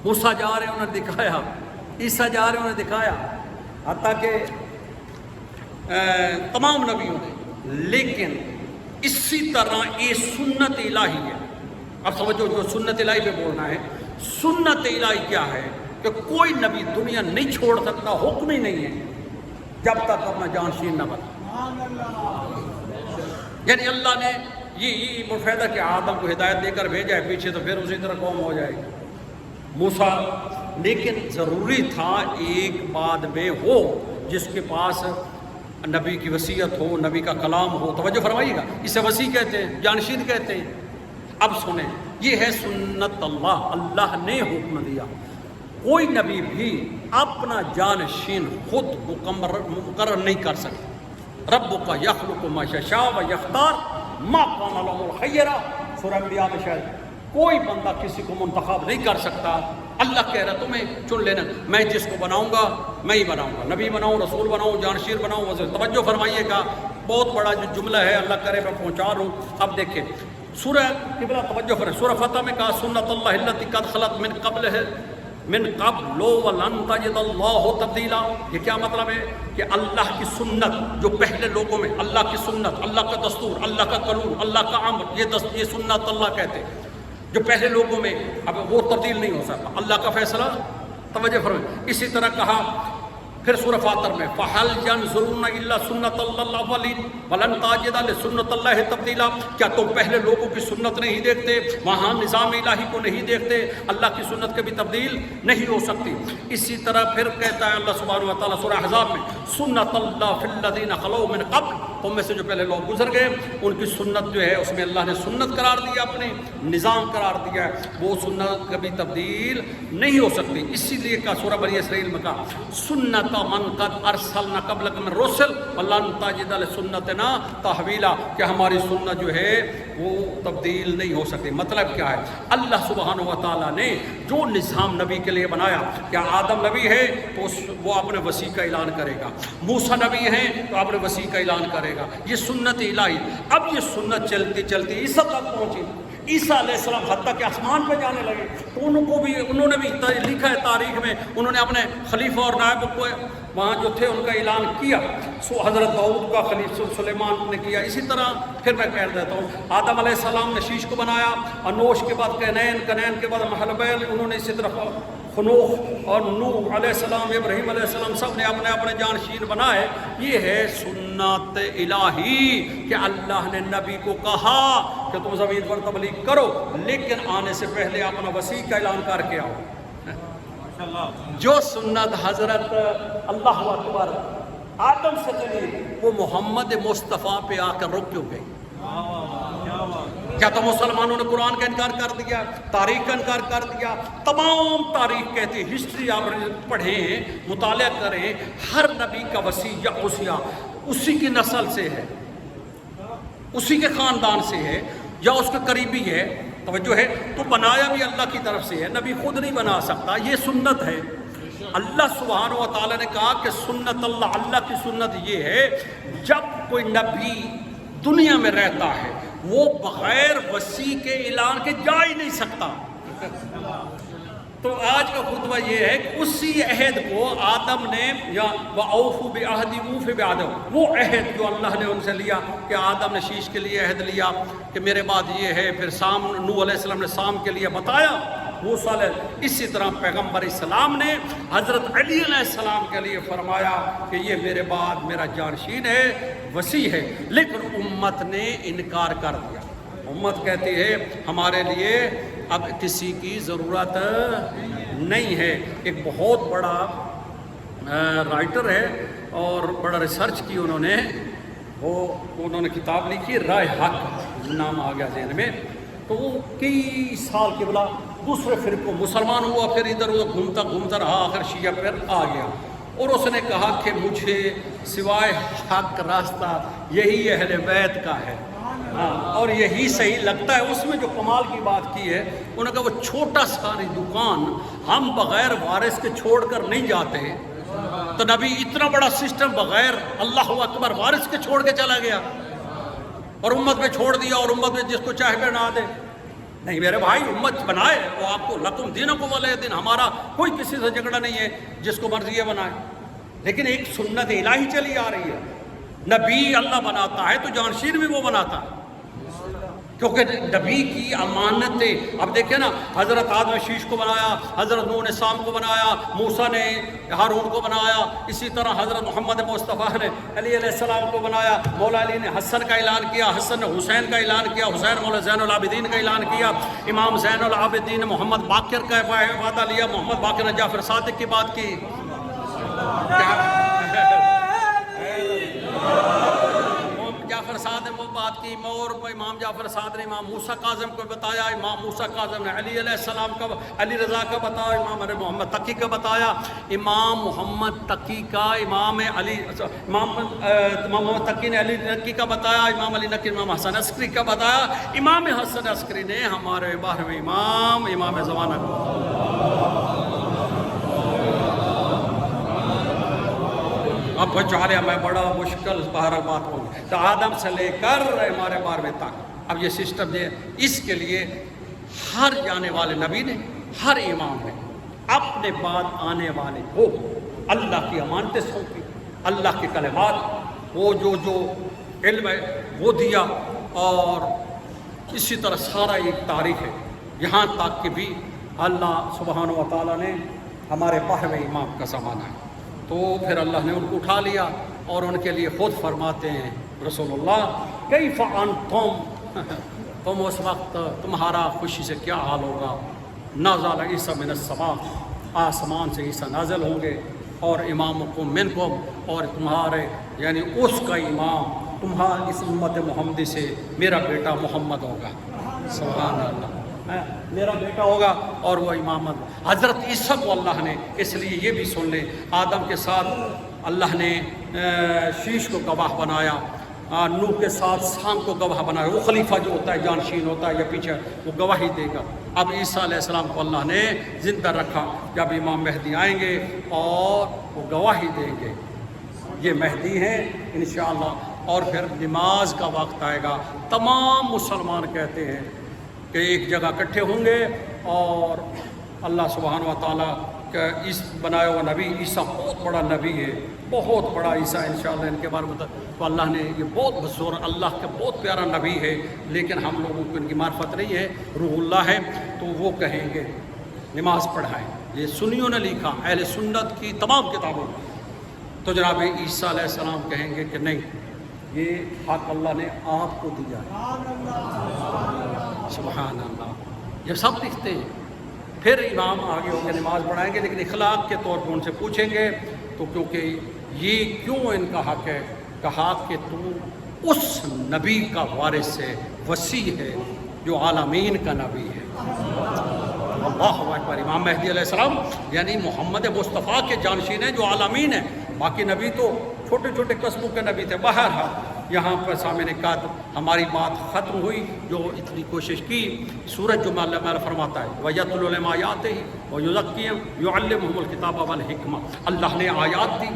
موسیٰ جا رہے ہیں انہوں نے دکھایا، عیسیٰ جا رہے ہیں انہوں نے دکھایا، حتیٰ کہ تمام نبیوں نے، لیکن اسی طرح یہ سنت الہی ہے۔ اب سمجھو جو سنت الہی پہ بولنا ہے، سنت الہی کیا ہے کہ کوئی نبی دنیا نہیں چھوڑ سکتا، حکم ہی نہیں ہے جب تک اپنا جانشین نہ بنا، یعنی اللہ نے یہ مفیدہ کہ آدم کو ہدایت دے کر بھیجا ہے، پیچھے تو پھر اسی طرح قوم ہو جائے گی موسیٰ، لیکن ضروری تھا ایک بعد میں ہو جس کے پاس نبی کی وصیت ہو، نبی کا کلام ہو۔ توجہ فرمائیے گا، اسے وصی کہتے ہیں، جانشین کہتے ہیں۔ اب سنیں، یہ ہے سنت اللہ، اللہ نے حکم دیا، کوئی نبی بھی اپنا جانشین خود مقرر نہیں کر سکتا۔ ربک یخلق ما یشاء و یختار ما کان لهم الخیرہ، سورہ انبیاء میں شاید کوئی بندہ کسی کو منتخب نہیں کر سکتا، اللہ کہہ رہا تمہیں چن لینا، میں جس کو بناؤں گا میں ہی بناؤں گا، نبی بناؤں، رسول بناؤں، جانشیر بناؤں، وزیر۔ توجہ فرمائیے گا، بہت بڑا جو جملہ ہے، اللہ کرے میں پہنچا رہا ہوں۔ اب دیکھیں سورہ قبلہ، توجہ فرمائیے، سورہ فتح میں کہا سنت اللہ التی قد خلت من قبل ولن تجد اللہ تبدیلا۔ یہ کیا مطلب ہے کہ اللہ کی سنت جو پہلے لوگوں میں، اللہ کی سنت، اللہ کا دستور، اللہ کا قانون، اللہ کا امر، یہ سنت اللہ کہتے ہیں جو پہلے لوگوں میں، اب وہ تبدیل نہیں ہو سکتا، اللہ کا فیصلہ۔ توجہ فرمائیں، اسی طرح کہا پھر سورہ فاطر میں فَهَلْ يَنْظُرُونَ إِلَّا سُنَّةَ اللَّهِ وَلَنْ تَجِدَ لِسُنَّةِ اللَّهِ تَبْدِيلًا، کیا تم پہلے لوگوں کی سنت نہیں دیکھتے، وہاں نظام الہی کو نہیں دیکھتے، اللہ کی سنت کبھی تبدیل نہیں ہو سکتی۔ اسی طرح پھر کہتا ہے اللہ سبحانہ و تعالیٰ سورہ احزاب میں سُنَّةَ اللَّهِ فِي الَّذِينَ خَلَوْا مِن قَبْلُ تم میں سے جو پہلے لوگ گزر گئے ان کی سنت جو ہے اس میں اللہ نے سنت قرار دیا، اپنے نظام قرار دیا ہے، وہ سنت کبھی تبدیل نہیں ہو سکتی۔ اسی لیے کہا سورہ بنی اسرائیل میں کہا سنت من قد ارسلنا قبلک من رسل ولن تجد لسنتنا تحویلا، کہ ہماری سنت جو ہے وہ تبدیل نہیں ہو سکتی۔ مطلب کیا ہے؟ اللہ سبحانہ و تعالیٰ نے جو نظام نبی کے لیے بنایا، کیا آدم نبی ہے تو وہ اپنے وسیع کا اعلان کرے گا، موسیٰ نبی ہیں تو اپنے وسیع کا اعلان کرے گا، یہ سنت الہی۔ اب یہ سنت چلتی چلتی عیسیٰ تک پہنچی، عیسیٰ علیہ السلام حتیٰ کہ آسمان پہ جانے لگے تو انہوں نے بھی لکھا ہے تاریخ میں، انہوں نے اپنے خلیفہ اور نائب کو وہاں جو تھے ان کا اعلان کیا، سو حضرت داؤد کا خلیفہ سلیمان نے کیا۔ اسی طرح پھر میں کہہ دیتا ہوں آدم علیہ السلام نے شیش کو بنایا، انوش کے بعد کنین کے بعد مہلبیل، انہوں نے اسی طرح خنوخ اور نوح علیہ السلام، ابراہیم علیہ السلام، سب نے اپنے اپنے جانشین بنائے۔ یہ ہے سنت الہی کہ اللہ نے نبی کو کہا کہ تم زمین پر تبلیغ کرو، لیکن آنے سے پہلے اپنا وسیع کا اعلان کر کے آؤ۔ جو سنت حضرت اللہ اکبر آدم سے چلی وہ محمد مصطفیٰ پہ آ کر رک کیوں گئی؟ کیا تو مسلمانوں نے قرآن کا انکار کر دیا، تاریخ کا انکار کر دیا؟ تمام تاریخ کہتی ہے، ہسٹری آپ پڑھیں، مطالعہ کریں، ہر نبی کا وسیع یا اوصیہ اسی کی نسل سے ہے، اسی کے خاندان سے ہے یا اس کے قریبی ہے، توجہ ہے، تو بنایا بھی اللہ کی طرف سے ہے، نبی خود نہیں بنا سکتا، یہ سنت ہے۔ اللہ سبحانہ و تعالیٰ نے کہا کہ سنت اللہ کی سنت یہ ہے جب کوئی نبی دنیا میں رہتا ہے وہ بغیر وسیع کے اعلان کے جا ہی نہیں سکتا۔ تو آج کا خطبہ یہ ہے کہ اسی عہد کو آدم نے یا وَأَوْفُوا بِعَهْدِي أُوفِ بِعَهْدِكُمْ، وہ عہد جو اللہ نے ان سے لیا کہ آدم نے شیش کے لیے عہد لیا کہ میرے بعد یہ ہے، پھر سام نوح علیہ السلام نے سام کے لیے بتایا، موسیٰ علیہ، اسی طرح پیغمبر اسلام نے حضرت علی علیہ السلام کے لیے فرمایا کہ یہ میرے بعد میرا جانشین ہے، وسیع ہے، لیکن امت نے انکار کر دیا۔ امت کہتی ہے ہمارے لیے اب کسی کی ضرورت نہیں ہے۔ ایک بہت بڑا رائٹر ہے اور بڑا ریسرچ کی انہوں نے کتاب لکھی، رائے حق نام آ گیا ذہن میں، تو وہ کئی سال کے بلا دوسرے فرقوں مسلمان ہوا، پھر ادھر ادھر گھومتا رہا، آخر شیعہ پھر آ گیا، اور اس نے کہا کہ مجھے سوائے حق راستہ یہی اہل بیت کا ہے، اور یہی صحیح لگتا ہے۔ اس میں جو کمال کی بات کی ہے، انہوں نے کہا وہ چھوٹا ساری دکان ہم بغیر وارث کے چھوڑ کر نہیں جاتے، تو نبی اتنا بڑا سسٹم بغیر اللہ اکبر وارث کے چھوڑ کے چلا گیا اور امت میں چھوڑ دیا، اور امت میں جس کو چاہے بنا دے۔ نہیں میرے بھائی، امت بنائے وہ آپ کو لکم دینکم ولی دین، ہمارا کوئی کسی سے جھگڑا نہیں ہے، جس کو مرضی ہے بنائے، لیکن ایک سنت الہی چلی آ رہی ہے، نبی اللہ بناتا ہے تو جانشین بھی وہ بناتا ہے، کیونکہ نبی کی امانتیں۔ اب دیکھیں نا، حضرت آدم نے شیش کو بنایا، حضرت نوح نے سام کو بنایا، موسیٰ نے ہارون کو بنایا، اسی طرح حضرت محمد مصطفیٰ نے علی علیہ السلام کو بنایا، مولا علی نے حسن کا اعلان کیا، حسن نے حسین کا اعلان کیا، حسین مولا زین العابدین کا اعلان کیا، امام زین العابدین نے محمد باقر کا وعدہ لیا، محمد باقر نے جعفر صادق کی بات کی، جعفر صادق نے وہ بات کی، اور امام جعفر صادق نے امام موسیٰ کاظم کو بتایا، امام موسیٰ کاظم نے علی علیہ السلام کا، علی رضا کا بتایا، امام محمد تقی کا بتایا، امام محمد تقی کا امام محمد تقی نے علی نقی کا بتایا، امام علی نقی امام حسن عسکری کا بتایا، امام حسن عسکری نے ہمارے 12ویں امام زمانہ کو۔ اب بچارے میں بڑا مشکل بہرحال بات ہوں، تو آدم سے لے کر ہمارے 12ویں تک اب یہ سسٹم ہے۔ اس کے لیے ہر جانے والے نبی نے، ہر امام نے اپنے بعد آنے والے کو اللہ کی امانتیں سونپی، اللہ کے کلمات، وہ جو علم ہے وہ دیا، اور اسی طرح سارا ایک تاریخ ہے، یہاں تک کہ بھی اللہ سبحانہ و تعالیٰ نے ہمارے 12ویں امام کا زمانہ ہے، تو پھر اللہ نے ان کو اٹھا لیا اور ان کے لیے خود فرماتے ہیں رسول اللہ، کیف انتم، تم اس وقت تمہارا خوشی سے کیا حال ہوگا، نازل عیسیٰ من السماء، آسمان سے عیسیٰ نازل ہوں گے، اور امامکم منکم، اور تمہارے یعنی اس کا امام تمہارا اس امت محمدی سے میرا بیٹا محمد ہوگا، سبحان اللہ، میرا بیٹا ہوگا اور وہ امامت۔ حضرت عیسیٰ کو اللہ نے، اس لیے یہ بھی سن لیں، آدم کے ساتھ اللہ نے شیش کو گواہ بنایا، نوح کے ساتھ سام کو گواہ بنایا، وہ خلیفہ جو ہوتا ہے جانشین ہوتا ہے یا پیچھے وہ گواہی دے گا۔ اب عیسیٰ علیہ السلام کو اللہ نے زندہ رکھا، جب امام مہدی آئیں گے اور وہ گواہی دیں گے، یہ مہدی ہیں انشاءاللہ۔ اور پھر نماز کا وقت آئے گا، تمام مسلمان کہتے ہیں کہ ایک جگہ اکٹھے ہوں گے اور اللہ سبحانہ و تعالیٰ کا اس بنایا ہوا نبی عیسیٰ بہت بڑا نبی ہے، بہت بڑا عیسیٰ انشاءاللہ ان کے بارے میں تو اللہ نے یہ بہت بزور اللہ کا بہت پیارا نبی ہے، لیکن ہم لوگوں کو ان کی معرفت نہیں ہے، روح اللہ ہے، تو وہ کہیں گے نماز پڑھائیں۔ یہ سنیوں نے لکھا اہل سنت کی تمام کتابوں، تو جناب عیسیٰ علیہ السلام کہیں گے کہ نہیں، یہ حق اللہ نے آپ کو دیا ہے، سبحان اللہ، یہ سب لکھتے ہیں۔ پھر امام آگے ہو کے نماز پڑھائیں گے، لیکن اخلاق کے طور پر ان سے پوچھیں گے، تو کیونکہ یہ کیوں ان کا حق ہے، کہا کہ تو اس نبی کا وارث ہے، وصی ہے، جو عالمین کا نبی ہے۔ اللہ اکبر، امام مہدی علیہ السلام یعنی محمد مصطفیٰ کے جانشین ہیں جو عالمین ہیں، باقی نبی تو چھوٹے چھوٹے قصبوں کے نبی تھے۔ بہرحال یہاں پر سامنے کا ہماری بات ختم ہوئی، جو اتنی کوشش کی، سورج جو اللہ فرماتا ہے وَيَتْلُو عَلَيْهِمْ آيَاتِهِ وَيُزَكِّيهِمْ وَيُعَلِّمُهُمُ الْكِتَابَ وَالْحِكْمَةَ، اللہ نے آیات دی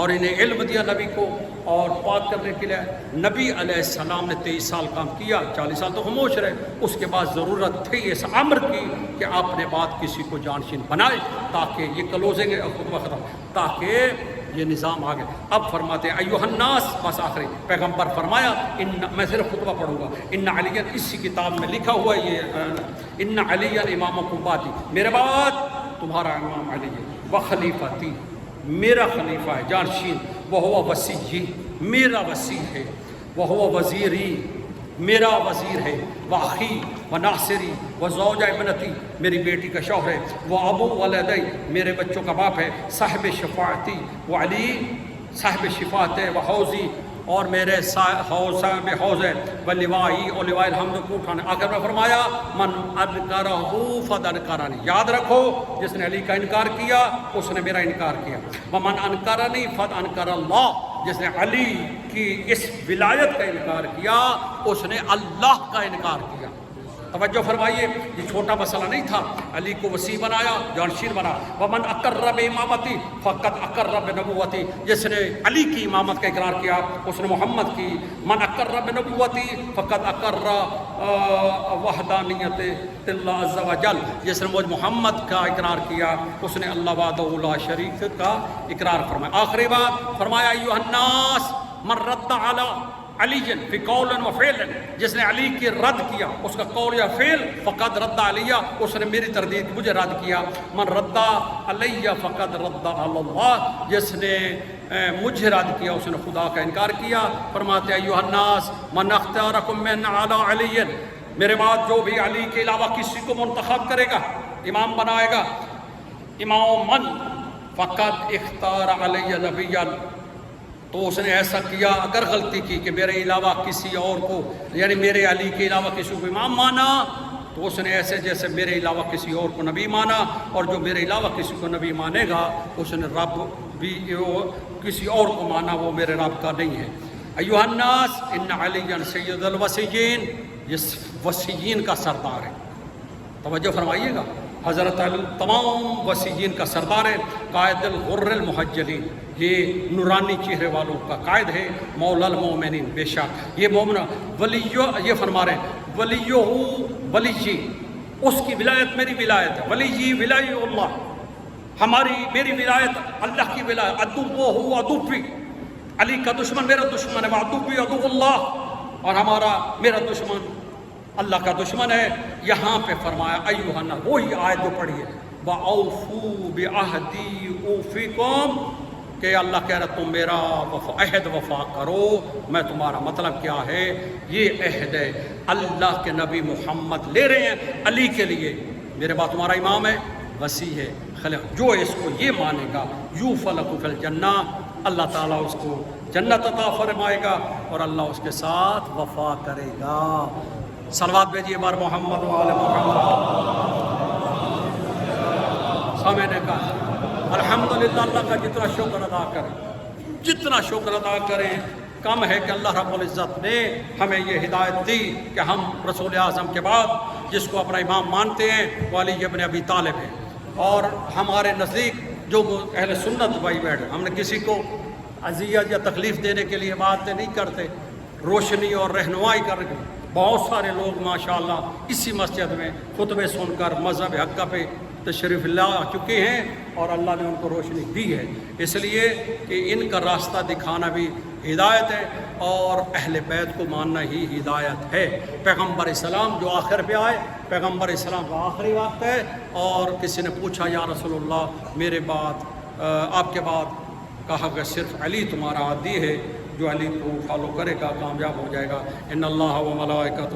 اور انہیں علم دیا نبی کو اور پاک کرنے کے لیے۔ نبی علیہ السلام نے 23 سال کام کیا، 40 سال تو خاموش رہے، اس کے بعد ضرورت تھی اس امر کی کہ اپنے بعد کسی کو جانشین بنائے، تاکہ یہ کلوزنگ خطبہ ختم، تاکہ یہ نظام آگے۔ اب فرماتے ہیں ایھا الناس، بس آخری پیغمبر فرمایا، میں صرف خطبہ پڑھوں گا، ان علی، اسی کتاب میں لکھا ہوا ہے یہ، ان علی امامکم بعدی، میرے بعد تمہارا امام علی ہے، وخلیفتی، میرا خلیفہ ہے جانشین، وہو وصی، میرا وصی ہے، وہو وزیری، میرا وزیر ہے، واخی و ناصری و زوجہ ابنتی، میری بیٹی کا شوہر ہے، وہ ابو ولدی، میرے بچوں کا باپ ہے، صاحب شفاعتی، وہ علی صاحب شفاعت ہے، وہ حوضی، اور میرے صاحب حوض ہے، ولوائی اور لوائی الحمد کو اٹھانے۔ آخر میں فرمایا من انکرہ فقد انکرنی، یاد رکھو جس نے علی کا انکار کیا اس نے میرا انکار کیا، ومن انکرنی فقد انکر اللہ، جس نے علی کی اس ولایت کا انکار کیا اس نے اللہ کا انکار کیا۔ توجہ فرمائیے، یہ چھوٹا مسئلہ نہیں تھا، علی کو وصی بنایا، جانشین بنا۔ ومن اقر بامامتی فقد اقر بنبوتی، جس نے علی کی امامت کا اقرار کیا اس نے محمد کی۔ من اقر بنبوتی فقد اقر وحدانیت اللہ عز وجل، جس نے مجھ محمد کا اقرار کیا اس نے اللہ وحدہ لا شریک کا اقرار فرمایا۔ آخری بات فرمایا ایھا الناس من رد علی علی فی قول و فعل، جس نے علی کی رد کیا اس کا قول یا فعل، فقد رد علیہ، اس نے میری تردید مجھے رد کیا۔ من رد علیہ فقد رد علی اللہ، جس نے مجھے رد کیا اس نے خدا کا انکار کیا۔ فرماتے ہیں ایھا الناس من اختارکم من علی علی، میرے بعد جو بھی علی کے علاوہ کسی کو منتخب کرے گا، امام بنائے گا، امام من فقد اختار علی نبیا، تو اس نے ایسا کیا اگر غلطی کی کہ میرے علاوہ کسی اور کو، یعنی میرے علی کے علاوہ کسی کو امام مانا، تو اس نے ایسے جیسے میرے علاوہ کسی اور کو نبی مانا، اور جو میرے علاوہ کسی کو نبی مانے گا اس نے رب بھی کسی اور کو مانا، وہ میرے رب کا نہیں ہے۔ ایھا الناس ان علی سید الوصیین، یہ وصیین کا سردار ہے، توجہ فرمائیے گا، حضرت علی تمام وصیین کا سردار ہے، قائد الغر المحجلین، یہ نورانی چہرے والوں کا قائد ہے، مولا المومنین، بے شک یہ مومن ولیو، یہ فرما رہے ہیں ولیو ولی جی، اس کی ولایت میری ولایت ہے، ولی جی ولی اللہ، میری ولایت اللہ کی ولایت، عدو ہو عدوی، علی کا دشمن میرا دشمن ہے، وعدوی عدو اللہ، اور میرا دشمن اللہ کا دشمن ہے۔ یہاں پہ فرمایا ایھا الناس، وہی آیت جو پڑھی ہے، وَأَوْفُوا بِعَهْدِي أُوفِكُمْ، کہ اللہ کہہ رہا تم میرا عہد وفا کرو، میں تمہارا مطلب کیا ہے، یہ عہد ہے اللہ کے نبی محمد لے رہے ہیں علی کے لیے، میرے بعد تمہارا امام ہے، وصی ہے، جو اس کو یہ مانے گا یوفلک فی الجنہ، اللہ تعالیٰ اس کو جنت عطا فرمائے گا اور اللہ اس کے ساتھ وفا کرے گا۔ صلوات بھیجیے بار محمد و آل محمد۔ سامنے کا الحمدللہ اللہ کا جتنا شکر ادا کریں، جتنا شکر ادا کریں کم ہے کہ اللہ رب العزت نے ہمیں یہ ہدایت دی کہ ہم رسول اعظم کے بعد جس کو اپنا امام مانتے ہیں وہ علی ابن ابی طالب ہے، اور ہمارے نزدیک جو اہل سنت بھائی بیٹھے، ہم نے کسی کو اذیت یا تکلیف دینے کے لیے باتیں نہیں کرتے، روشنی اور رہنمائی کر کے بہت سارے لوگ ماشاءاللہ اسی مسجد میں خطبے سن کر مذہب حق پہ تشریف لا چکے ہیں اور اللہ نے ان کو روشنی دی ہے، اس لیے کہ ان کا راستہ دکھانا بھی ہدایت ہے اور اہل بیت کو ماننا ہی ہدایت ہے۔ پیغمبر اسلام جو آخر پہ آئے، پیغمبر اسلام کا آخری وقت ہے، اور کسی نے پوچھا یا رسول اللہ میرے بعد آپ کے بعد کہا کہ صرف علی تمہارا عادی ہے، جو علی کو فالو کرے گا کامیاب ہو جائے گا۔ ان اللہ و ملائکۃ